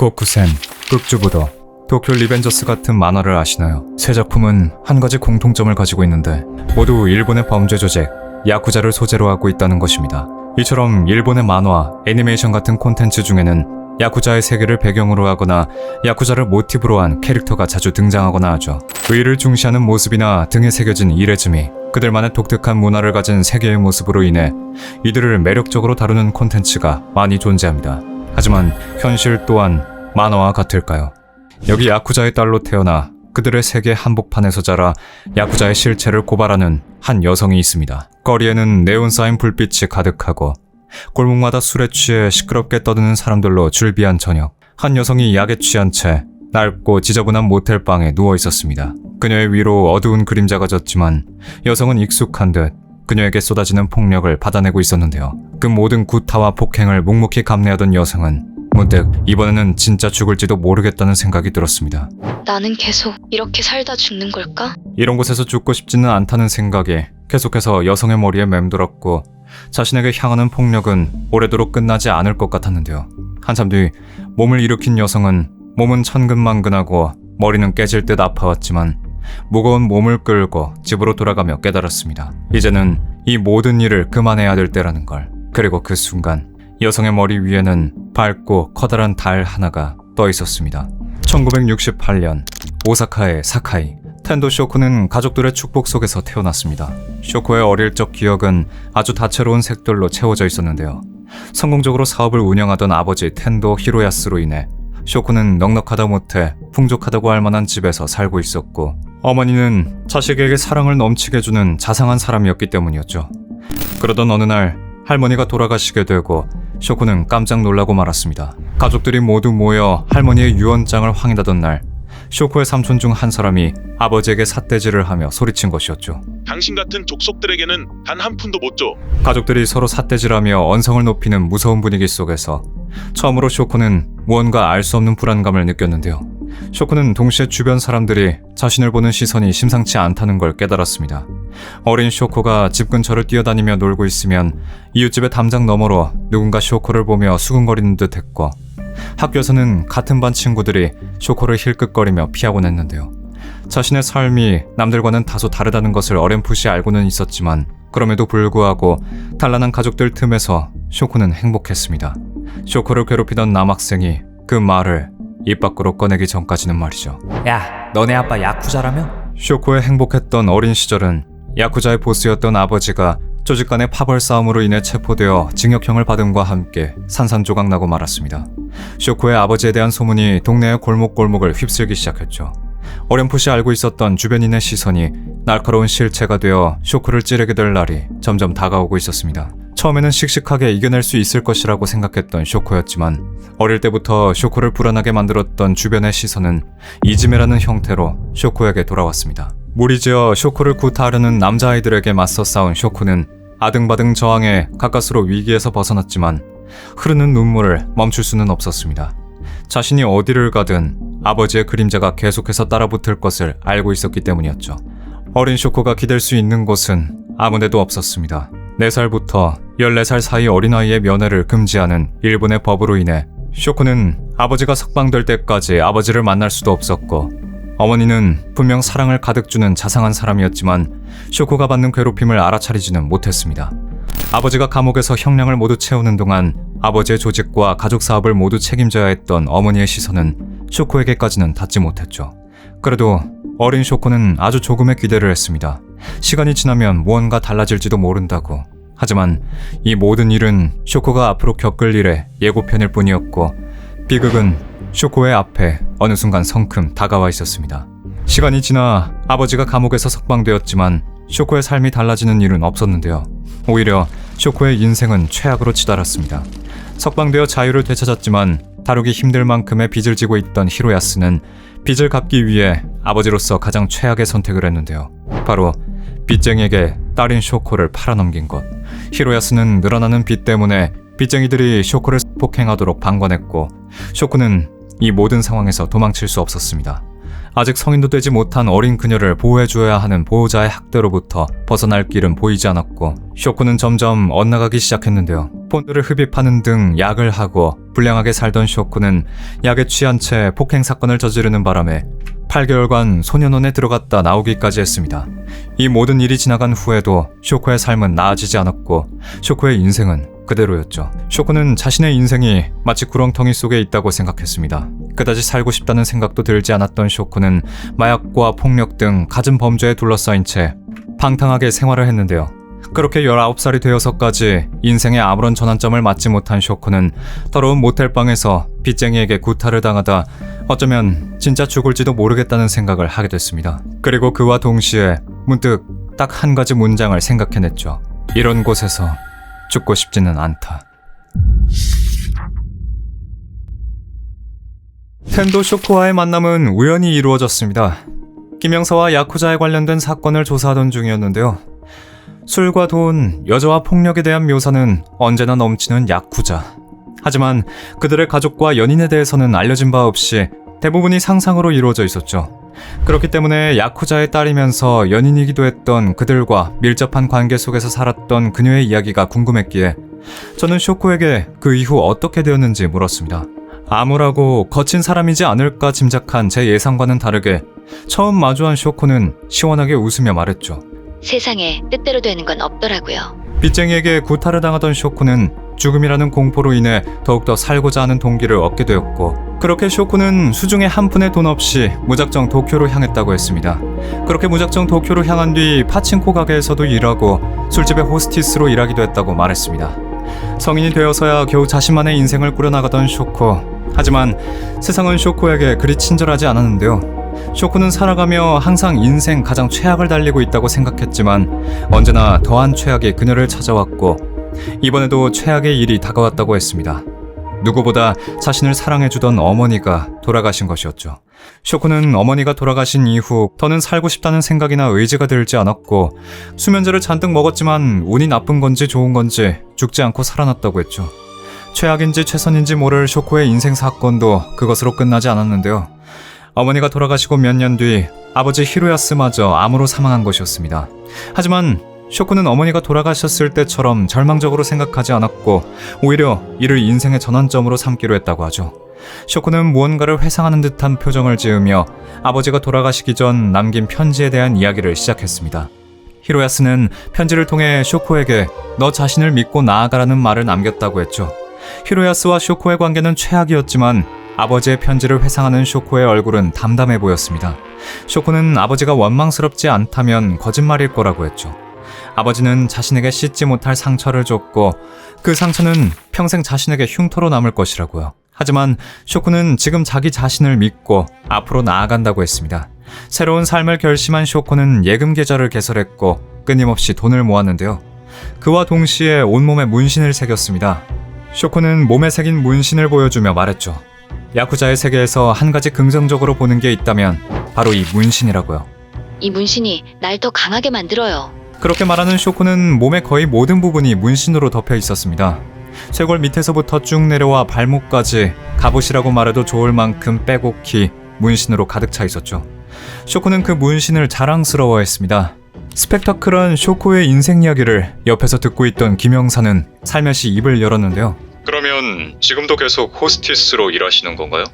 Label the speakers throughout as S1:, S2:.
S1: 고쿠센, 극주부도, 도쿄 리벤저스 같은 만화를 아시나요? 세 작품은 한 가지 공통점을 가지고 있는데 모두 일본의 범죄 조직, 야쿠자를 소재로 하고 있다는 것입니다. 이처럼 일본의 만화, 애니메이션 같은 콘텐츠 중에는 야쿠자의 세계를 배경으로 하거나 야쿠자를 모티브로 한 캐릭터가 자주 등장하거나 하죠. 의의를 중시하는 모습이나 등에 새겨진 이레즈미, 그들만의 독특한 문화를 가진 세계의 모습으로 인해 이들을 매력적으로 다루는 콘텐츠가 많이 존재합니다. 하지만 현실 또한 만화와 같을까요? 여기 야쿠자의 딸로 태어나 그들의 세계 한복판에서 자라 야쿠자의 실체를 고발하는 한 여성이 있습니다. 거리에는 네온 사인 불빛이 가득하고 골목마다 술에 취해 시끄럽게 떠드는 사람들로 줄비한 저녁, 한 여성이 약에 취한 채 낡고 지저분한 모텔방에 누워 있었습니다. 그녀의 위로 어두운 그림자가 졌지만 여성은 익숙한 듯 그녀에게 쏟아지는 폭력을 받아내고 있었는데요. 그 모든 구타와 폭행을 묵묵히 감내하던 여성은 문득 이번에는 진짜 죽을지도 모르겠다는 생각이 들었습니다.
S2: 나는 계속 이렇게 살다 죽는 걸까?
S1: 이런 곳에서 죽고 싶지는 않다는 생각이 계속해서 여성의 머리에 맴돌았고 자신에게 향하는 폭력은 오래도록 끝나지 않을 것 같았는데요. 한참 뒤 몸을 일으킨 여성은 몸은 천근만근하고 머리는 깨질 듯 아파왔지만 무거운 몸을 끌고 집으로 돌아가며 깨달았습니다. 이제는 이 모든 일을 그만해야 될 때라는 걸. 그리고 그 순간 여성의 머리 위에는 밝고 커다란 달 하나가 떠 있었습니다. 1968년 오사카의 사카이, 텐도 쇼코는 가족들의 축복 속에서 태어났습니다. 쇼코의 어릴 적 기억은 아주 다채로운 색들로 채워져 있었는데요. 성공적으로 사업을 운영하던 아버지 텐도 히로야스로 인해 쇼코는 넉넉하다 못해 풍족하다고 할 만한 집에서 살고 있었고, 어머니는 자식에게 사랑을 넘치게 주는 자상한 사람이었기 때문이었죠. 그러던 어느 날 할머니가 돌아가시게 되고 쇼코는 깜짝 놀라고 말았습니다. 가족들이 모두 모여 할머니의 유언장을 확인하던 날, 쇼코의 삼촌 중 한 사람이 아버지에게 삿대질을 하며 소리친 것이었죠.
S3: 당신 같은 족속들에게는 단 한 푼도 못 줘.
S1: 가족들이 서로 삿대질하며 언성을 높이는 무서운 분위기 속에서 처음으로 쇼코는 무언가 알 수 없는 불안감을 느꼈는데요. 쇼코는 동시에 주변 사람들이 자신을 보는 시선이 심상치 않다는 걸 깨달았습니다. 어린 쇼코가 집 근처를 뛰어다니며 놀고 있으면 이웃집의 담장 너머로 누군가 쇼코를 보며 수근거리는 듯 했고, 학교에서는 같은 반 친구들이 쇼코를 힐끗거리며 피하곤 했는데요. 자신의 삶이 남들과는 다소 다르다는 것을 어렴풋이 알고는 있었지만 그럼에도 불구하고 단란한 가족들 틈에서 쇼코는 행복했습니다. 쇼코를 괴롭히던 남학생이 그 말을 입 밖으로 꺼내기 전까지는 말이죠.
S4: 야, 너네 아빠 야쿠자라며?
S1: 쇼코의 행복했던 어린 시절은 야쿠자의 보스였던 아버지가 조직 간의 파벌 싸움으로 인해 체포되어 징역형을 받음과 함께 산산조각나고 말았습니다. 쇼코의 아버지에 대한 소문이 동네의 골목골목을 휩쓸기 시작했죠. 어렴풋이 알고 있었던 주변인의 시선이 날카로운 실체가 되어 쇼코를 찌르게 될 날이 점점 다가오고 있었습니다. 처음에는 씩씩하게 이겨낼 수 있을 것이라고 생각했던 쇼코였지만 어릴 때부터 쇼코를 불안하게 만들었던 주변의 시선은 이지메라는 형태로 쇼코에게 돌아왔습니다. 무리지어 쇼코를 구타하려는 남자아이들에게 맞서 싸운 쇼코는 아등바등 저항해 가까스로 위기에서 벗어났지만 흐르는 눈물을 멈출 수는 없었습니다. 자신이 어디를 가든 아버지의 그림자가 계속해서 따라붙을 것을 알고 있었기 때문이었죠. 어린 쇼코가 기댈 수 있는 곳은 아무데도 없었습니다. 4살부터 14살 사이 어린아이의 면회를 금지하는 일본의 법으로 인해 쇼코는 아버지가 석방될 때까지 아버지를 만날 수도 없었고, 어머니는 분명 사랑을 가득 주는 자상한 사람이었지만 쇼코가 받는 괴롭힘을 알아차리지는 못했습니다. 아버지가 감옥에서 형량을 모두 채우는 동안 아버지의 조직과 가족 사업을 모두 책임져야 했던 어머니의 시선은 쇼코에게까지는 닿지 못했죠. 그래도 어린 쇼코는 아주 조금의 기대를 했습니다. 시간이 지나면 무언가 달라질지도 모른다고. 하지만 이 모든 일은 쇼코가 앞으로 겪을 일의 예고편일 뿐이었고, 비극은 쇼코의 앞에 어느 순간 성큼 다가와 있었습니다. 시간이 지나 아버지가 감옥에서 석방되었지만 쇼코의 삶이 달라지는 일은 없었는데요. 오히려 쇼코의 인생은 최악으로 치달았습니다. 석방되어 자유를 되찾았지만 다루기 힘들 만큼의 빚을 지고 있던 히로야스는 빚을 갚기 위해 아버지로서 가장 최악의 선택을 했는데요. 바로 빚쟁이에게 딸인 쇼코를 팔아넘긴 것. 히로야스는 늘어나는 빚 때문에 빚쟁이들이 쇼코를 폭행하도록 방관했고, 쇼코는 이 모든 상황에서 도망칠 수 없었습니다. 아직 성인도 되지 못한 어린 그녀를 보호해줘야 하는 보호자의 학대로부터 벗어날 길은 보이지 않았고 쇼코는 점점 엇나가기 시작했는데요. 폰드를 흡입하는 등 약을 하고 불량하게 살던 쇼코는 약에 취한 채 폭행 사건을 저지르는 바람에 8개월간 소년원에 들어갔다 나오기까지 했습니다. 이 모든 일이 지나간 후에도 쇼코의 삶은 나아지지 않았고 쇼코의 인생은 그대로였죠. 쇼코는 자신의 인생이 마치 구렁텅이 속에 있다고 생각했습니다. 그다지 살고 싶다는 생각도 들지 않았던 쇼코는 마약과 폭력 등 갖은 범죄에 둘러싸인 채 방탕하게 생활을 했는데요. 그렇게 19살이 되어서까지 인생에 아무런 전환점을 맞지 못한 쇼코는 더러운 모텔방에서 빚쟁이에게 구타를 당하다 어쩌면 진짜 죽을지도 모르겠다는 생각을 하게 됐습니다. 그리고 그와 동시에 문득 딱 한 가지 문장을 생각해냈죠. 이런 곳에서 죽고 싶지는 않다. 텐도 쇼코와의 만남은 우연히 이루어졌습니다. 김영사와 야쿠자에 관련된 사건을 조사하던 중이었는데요. 술과 돈, 여자와 폭력에 대한 묘사는 언제나 넘치는 야쿠자. 하지만 그들의 가족과 연인에 대해서는 알려진 바 없이 대부분이 상상으로 이루어져 있었죠. 그렇기 때문에 야쿠자의 딸이면서 연인이기도 했던 그들과 밀접한 관계 속에서 살았던 그녀의 이야기가 궁금했기에 저는 쇼코에게 그 이후 어떻게 되었는지 물었습니다. 암울하고 거친 사람이지 않을까 짐작한 제 예상과는 다르게 처음 마주한 쇼코는 시원하게 웃으며 말했죠.
S2: 세상에 뜻대로 되는 건 없더라고요.
S1: 빚쟁이에게 구타를 당하던 쇼코는 죽음이라는 공포로 인해 더욱더 살고자 하는 동기를 얻게 되었고 그렇게 쇼코는 수중에 한 푼의 돈 없이 무작정 도쿄로 향했다고 했습니다. 그렇게 무작정 도쿄로 향한 뒤 파친코 가게에서도 일하고 술집의 호스티스로 일하기도 했다고 말했습니다. 성인이 되어서야 겨우 자신만의 인생을 꾸려나가던 쇼코. 하지만 세상은 쇼코에게 그리 친절하지 않았는데요. 쇼코는 살아가며 항상 인생 가장 최악을 달리고 있다고 생각했지만 언제나 더한 최악이 그녀를 찾아왔고 이번에도 최악의 일이 다가왔다고 했습니다. 누구보다 자신을 사랑해주던 어머니가 돌아가신 것이었죠. 쇼코는 어머니가 돌아가신 이후 더는 살고 싶다는 생각이나 의지가 들지 않았고 수면제를 잔뜩 먹었지만 운이 나쁜 건지 좋은 건지 죽지 않고 살아났다고 했죠. 최악인지 최선인지 모를 쇼코의 인생 사건도 그것으로 끝나지 않았는데요. 어머니가 돌아가시고 몇 년 뒤 아버지 히로야스마저 암으로 사망한 것이었습니다. 하지만 쇼코는 어머니가 돌아가셨을 때처럼 절망적으로 생각하지 않았고 오히려 이를 인생의 전환점으로 삼기로 했다고 하죠. 쇼코는 무언가를 회상하는 듯한 표정을 지으며 아버지가 돌아가시기 전 남긴 편지에 대한 이야기를 시작했습니다. 히로야스는 편지를 통해 쇼코에게 너 자신을 믿고 나아가라는 말을 남겼다고 했죠. 히로야스와 쇼코의 관계는 최악이었지만 아버지의 편지를 회상하는 쇼코의 얼굴은 담담해 보였습니다. 쇼코는 아버지가 원망스럽지 않다면 거짓말일 거라고 했죠. 아버지는 자신에게 씻지 못할 상처를 줬고 그 상처는 평생 자신에게 흉터로 남을 것이라고요. 하지만 쇼코는 지금 자기 자신을 믿고 앞으로 나아간다고 했습니다. 새로운 삶을 결심한 쇼코는 예금 계좌를 개설했고 끊임없이 돈을 모았는데요. 그와 동시에 온몸에 문신을 새겼습니다. 쇼코는 몸에 새긴 문신을 보여주며 말했죠. 야쿠자의 세계에서 한 가지 긍정적으로 보는 게 있다면 바로 이 문신이라고요.
S2: 이 문신이 날 더 강하게 만들어요.
S1: 그렇게 말하는 쇼코는 몸의 거의 모든 부분이 문신으로 덮여 있었습니다. 쇄골 밑에서부터 쭉 내려와 발목까지 갑옷이라고 말해도 좋을 만큼 빼곡히 문신으로 가득 차 있었죠. 쇼코는 그 문신을 자랑스러워했습니다. 스펙타클한 쇼코의 인생 이야기를 옆에서 듣고 있던 김영사는 살며시 입을 열었는데요.
S5: 그러면 지금도 계속 호스티스로 일하시는 건가요?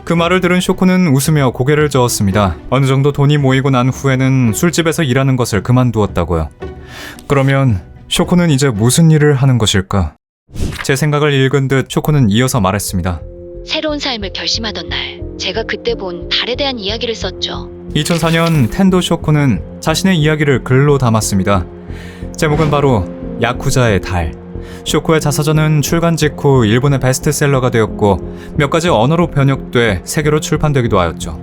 S1: 그 말을 들은 쇼코는 웃으며 고개를 저었습니다. 어느 정도 돈이 모이고 난 후에는 술집에서 일하는 것을 그만두었다고요. 그러면 쇼코는 이제 무슨 일을 하는 것일까? 제 생각을 읽은 듯 쇼코는 이어서 말했습니다.
S2: 새로운 삶을 결심하던 날, 제가 그때 본 달에 대한 이야기를 썼죠.
S1: 2004년 텐도 쇼코는 자신의 이야기를 글로 담았습니다. 제목은 바로 야쿠자의 달. 쇼코의 자서전은 출간 직후 일본의 베스트셀러가 되었고 몇 가지 언어로 번역돼 세계로 출판되기도 하였죠.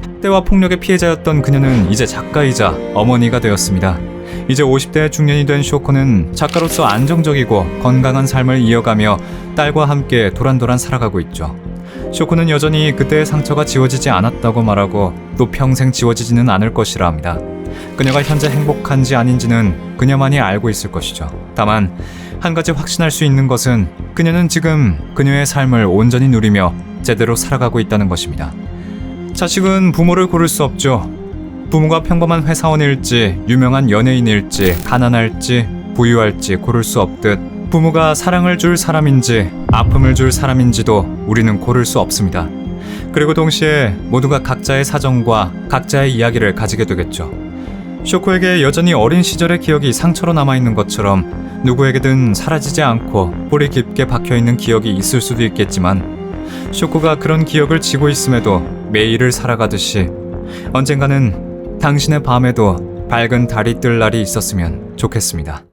S1: 학대와 폭력의 피해자였던 그녀는 이제 작가이자 어머니가 되었습니다. 이제 50대 중년이 된 쇼코는 작가로서 안정적이고 건강한 삶을 이어가며 딸과 함께 도란도란 살아가고 있죠. 쇼코는 여전히 그때의 상처가 지워지지 않았다고 말하고 또 평생 지워지지는 않을 것이라 합니다. 그녀가 현재 행복한지 아닌지는 그녀만이 알고 있을 것이죠. 다만 한 가지 확신할 수 있는 것은 그녀는 지금 그녀의 삶을 온전히 누리며 제대로 살아가고 있다는 것입니다. 자식은 부모를 고를 수 없죠. 부모가 평범한 회사원일지, 유명한 연예인일지, 가난할지, 부유할지 고를 수 없듯 부모가 사랑을 줄 사람인지, 아픔을 줄 사람인지도 우리는 고를 수 없습니다. 그리고 동시에 모두가 각자의 사정과 각자의 이야기를 가지게 되겠죠. 쇼코에게 여전히 어린 시절의 기억이 상처로 남아있는 것처럼 누구에게든 사라지지 않고 뿌리 깊게 박혀있는 기억이 있을 수도 있겠지만 쇼코가 그런 기억을 지고 있음에도 매일을 살아가듯이 언젠가는 당신의 밤에도 밝은 달이 뜰 날이 있었으면 좋겠습니다.